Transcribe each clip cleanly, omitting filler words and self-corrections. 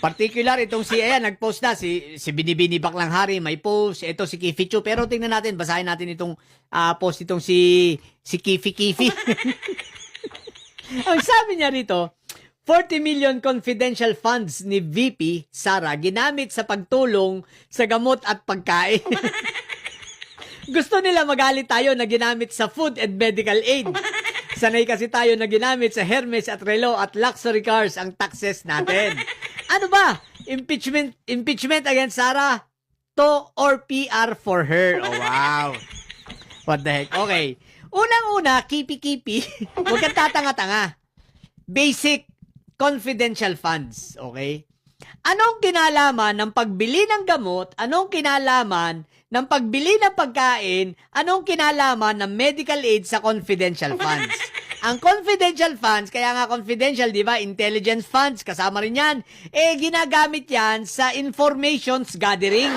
Particular itong si ayan, nag-post na si Binibini Baklang Hari, may post. Ito si Kifi Chu, pero tingnan natin, basahin natin itong post itong si Kifi Kifi. Ang sabi niya rito, 40 million confidential funds ni VP Sara ginamit sa pagtulong sa gamot at pagkain. Gusto nila magalit tayo na ginamit sa food and medical aid. Sanay kasi tayo na ginamit sa Hermes at Relo at luxury cars ang taxes natin. Ano ba? Impeachment against Sara to or PR for her. Oh, wow. What the heck? Okay. Unang-una, kipi-kipi. Huwag kang tatanga-tanga. Basic confidential funds. Okay? Anong kinalaman ng pagbili ng gamot? Anong kinalaman ng pagbili ng pagkain? Anong kinalaman ng medical aid sa confidential funds? Ang confidential funds, kaya nga confidential, di ba? Intelligence funds, kasama rin yan. Ginagamit yan sa informations gathering.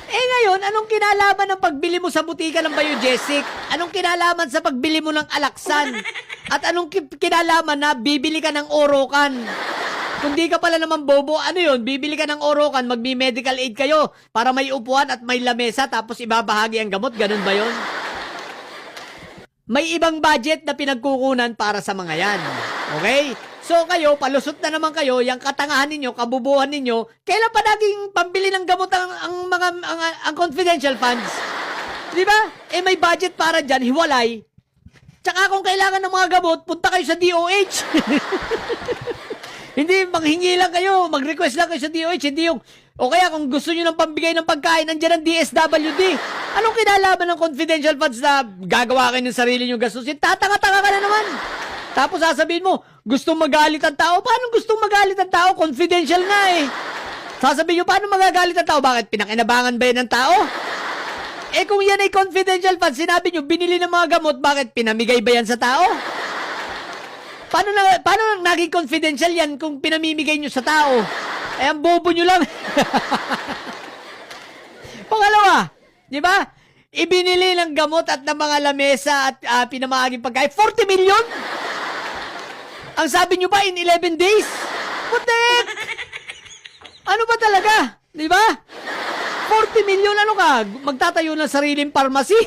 Ngayon, anong kinalaman ng pagbili mo sa butika ng Biogesic? Anong kinalaman sa pagbili mo ng Alaxan? At anong kinalaman na bibili ka ng Orocan? Kung di ka pala naman bobo, ano yun? Bibili ka ng Orocan, magbi-medical aid kayo para may upuan at may lamesa tapos ibabahagi ang gamot. Ganun ba yun? May ibang budget na pinagkukunan para sa mga yan. Okay? So kayo, palusot na naman kayo, yung katangahan ninyo, kabubuhan ninyo, kailan pa naging pambili ng gamot ang confidential funds? Di ba? May budget para dyan, hiwalay. Tsaka kung kailangan ng mga gamot, punta kayo sa DOH. Hindi, manghingi lang kayo, mag-request lang kayo sa DOH, hindi yung, o kaya kung gusto nyo ng pambigay ng pagkain, nandiyan ang DSWD. Anong kinalaman ng confidential funds na gagawa kayo ng sarili nyo gastusin? Tatanga-tanga ka na naman. Tapos sasabihin mo, gustong magalit ang tao. Paano gustong magalit ang tao? Confidential nga eh. Sasabihin nyo, paano magagalit ang tao? Bakit? Pinakinabangan ba yan ng tao? Kung yan ay confidential funds, sinabi nyo, binili ng mga gamot, bakit? Pinamigay ba yan sa tao? Paano naging confidential yan kung pinamimigay nyo sa tao? Ang bobo nyo lang. Pangalawa, di ba? Ibinili ng gamot at ng mga lamesa at pinamahaging pagkain. 40 million? Ang sabi nyo ba in 11 days? What the heck? Ano ba talaga? Di ba? 40 million, ano ka? Magtatayo ng sariling pharmacy?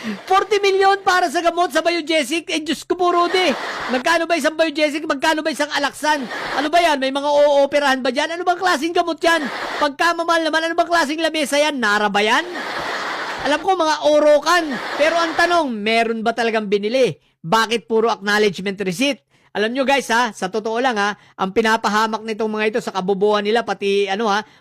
40 million para sa gamot sa Biogesic. Diyos ko po, Rudy. Magkano ba isang Biogesic? Magkano ba isang Alaxan? Ano ba yan? May mga ooperahan ba dyan? Ano bang klaseng gamot yan? Pagkamamahal naman, ano bang klaseng lamesa yan? Nara ba yan? Alam ko, mga Orocan. Pero ang tanong, meron ba talagang binili? Bakit puro acknowledgement receipt? Alam nyo guys sa totoo lang ang pinapahamak nitong mga ito sa kabubuhan nila, pati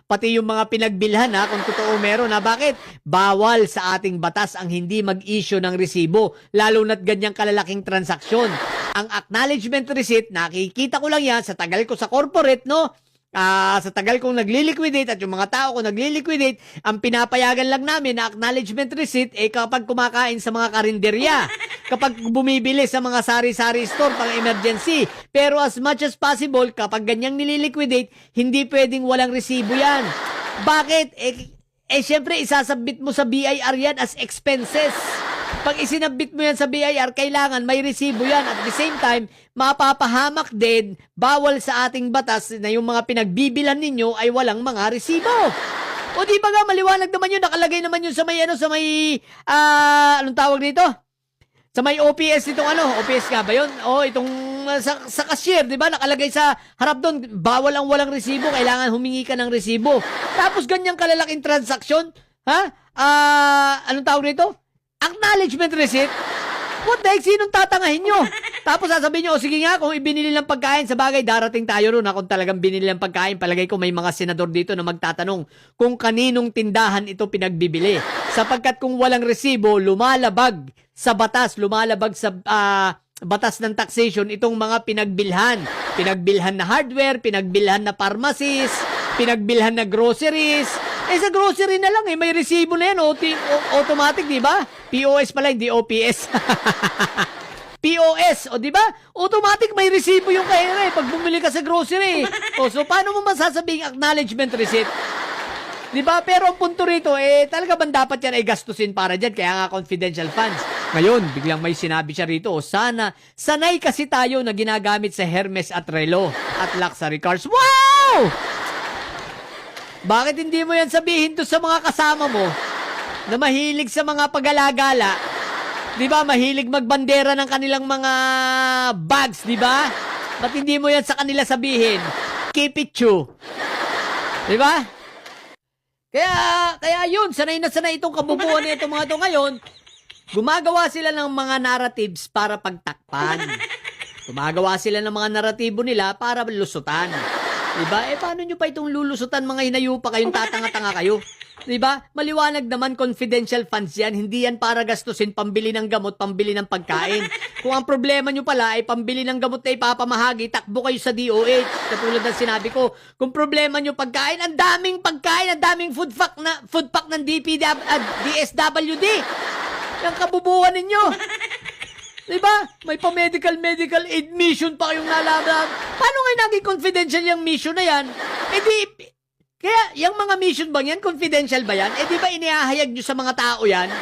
pati yung mga pinagbilhan kung totoo meron bakit? Bawal sa ating batas ang hindi mag-issue ng resibo, lalo na't ganyang kalalaking transaksyon. Ang acknowledgement receipt, nakikita ko lang yan sa tagal ko sa corporate, no? Sa tagal kong nagli-liquidate at yung mga tao ko nagli-liquidate, ang pinapayagan lang namin na acknowledgement receipt kapag kumakain sa mga karinderya, kapag bumibili sa mga sari-sari store pang emergency. Pero as much as possible, kapag ganyang nililiquidate, hindi pwedeng walang resibo yan. Bakit? Syempre, isasubmit mo sa BIR yan as expenses. Pag isinabit mo yan sa BIR, kailangan may resibo yan. At the same time, mapapahamak din, bawal sa ating batas na yung mga pinagbibilan ninyo ay walang mga resibo. O di ba nga, maliwanag naman yun, nakalagay naman yun sa may, anong tawag dito? Sa may OPS itong OPS nga ba yun? O itong sa cashier, di ba? Nakalagay sa harap doon, bawal ang walang resibo, kailangan humingi ka ng resibo. Tapos ganyang kalalaking transaksyon, anong tawag dito? Acknowledgement receipt? What the heck? Sinong tatangahin nyo? Tapos sasabihin nyo, sige nga, kung ibinili ng pagkain, sa bagay, darating tayo ron kung talagang binili ng pagkain. Palagay ko may mga senador dito na magtatanong kung kaninong tindahan ito pinagbibili. Sapagkat kung walang resibo, lumalabag sa batas, lumalabag sa batas ng taxation itong mga pinagbilhan. Pinagbilhan na hardware, pinagbilhan na pharmacies, pinagbilhan na groceries. Sa grocery na lang may resibo na yan, automatic, di ba? POS pala, hindi OPS. POS, di ba? Automatic may resibo yung kaya pag bumili ka sa grocery. So paano mo masasabing acknowledgement receipt? Di ba? Pero ang punto rito, talaga bang dapat yan ay gastusin para dyan? Kaya nga confidential funds. Ngayon, biglang may sinabi siya rito, sanay kasi tayo na ginagamit sa Hermes at Relo at luxury cars. Wow! Bakit hindi mo yan sabihin to sa mga kasama mo na mahilig sa mga pag-alagala? Di ba? Mahilig magbandera ng kanilang mga bags, di ba? Ba't hindi mo yan sa kanila sabihin? Keep it true. Di ba? Kaya yun, sanay na sanay itong kabubuan na itong mga ito ngayon. Gumagawa sila ng mga narratives para pagtakpan. Gumagawa sila ng mga naratibo nila para lusutan. Diba? Paano nyo pa itong lulusutan mga hinayupa kayong tatanga-tanga kayo? Diba? Maliwanag naman confidential funds yan. Hindi yan para gastusin pambili ng gamot, pambili ng pagkain. Kung ang problema nyo pala ay pambili ng gamot na ipapamahagi, takbo kayo sa DOH. Katulad ng sinabi ko, kung problema nyo pagkain, ang daming pagkain, ang daming food pack ng DSWD. Yung kabubuhan ninyo. Diba? May pa-medical aid mission pa kayong nalaman. Paano ngayon naging confidential yung mission na yan? Kaya yung mga mission bang yan, confidential ba yan? Di ba inihahayag nyo sa mga tao yan?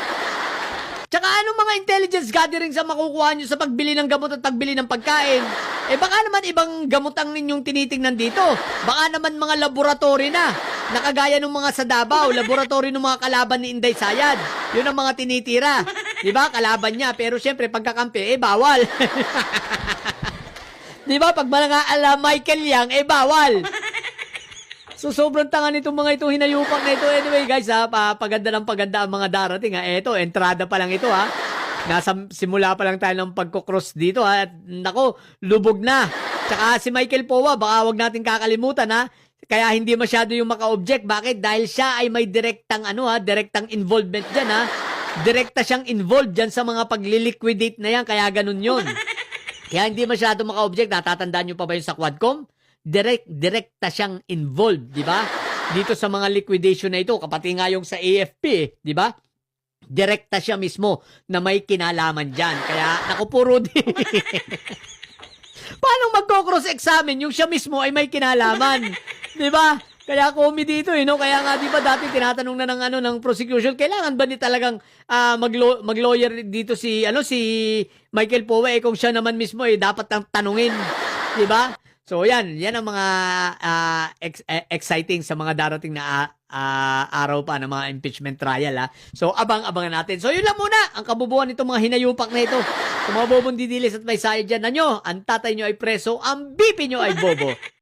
Tsaka anong mga intelligence gatherings ang makukuha nyo sa pagbili ng gamot at pagbili ng pagkain? Baka naman ibang gamot ang ninyong tinitingnan dito. Baka naman mga laboratory na. Nakagaya ng mga sa Davao, laboratory ng mga kalaban ni Inday Sayad. Yun ang mga tinitira. Diba? Kalaban niya. Pero syempre, pagkakampi, bawal. Diba? Pag mga Michael Yang, bawal. So, sobrang tanga nitong mga itong hinayupak na ito. Anyway, guys, paganda ng paganda ang mga darating. Eto, entrada pa lang ito, ha. Nasa simula pa lang tayo ng pagkukross dito, ha. At, nako, lubog na. Tsaka si Michael Powa, baka wag natin kakalimutan, ha. Kaya hindi masyado yung maka-object. Bakit? Dahil siya ay may direktang direktang involvement dyan, ha. Direkta siyang involved dyan sa mga pagli-liquidate na yan. Kaya ganun yun. Kaya hindi masyado maka-object. Natatandaan nyo pa ba yun sa Quadcom? Direkta siyang involved, di ba? Dito sa mga liquidation na ito, kapati nga yung sa AFP, di ba? Direkta siya mismo na may kinalaman dyan. Kaya, naku po, Rudy. Paano magko-cross-examine yung siya mismo ay may kinalaman? Di ba? Kaya comedy dito, no? Kaya nga, di ba, dati tinatanong na ng prosecution, kailangan ba ni talagang mag-lawyer dito si Michael Powa, kung siya naman mismo, dapat tanungin. Di ba? So, yan ang mga exciting sa mga darating na araw pa ng mga impeachment trial, ha. So, abang-abangan natin. So, yun lang muna ang kabubuan nitong mga hinayupak na ito. Kung mga bobong didilis at may sayad dyan na nyo, ang tatay nyo ay preso, ang bipi nyo ay bobo.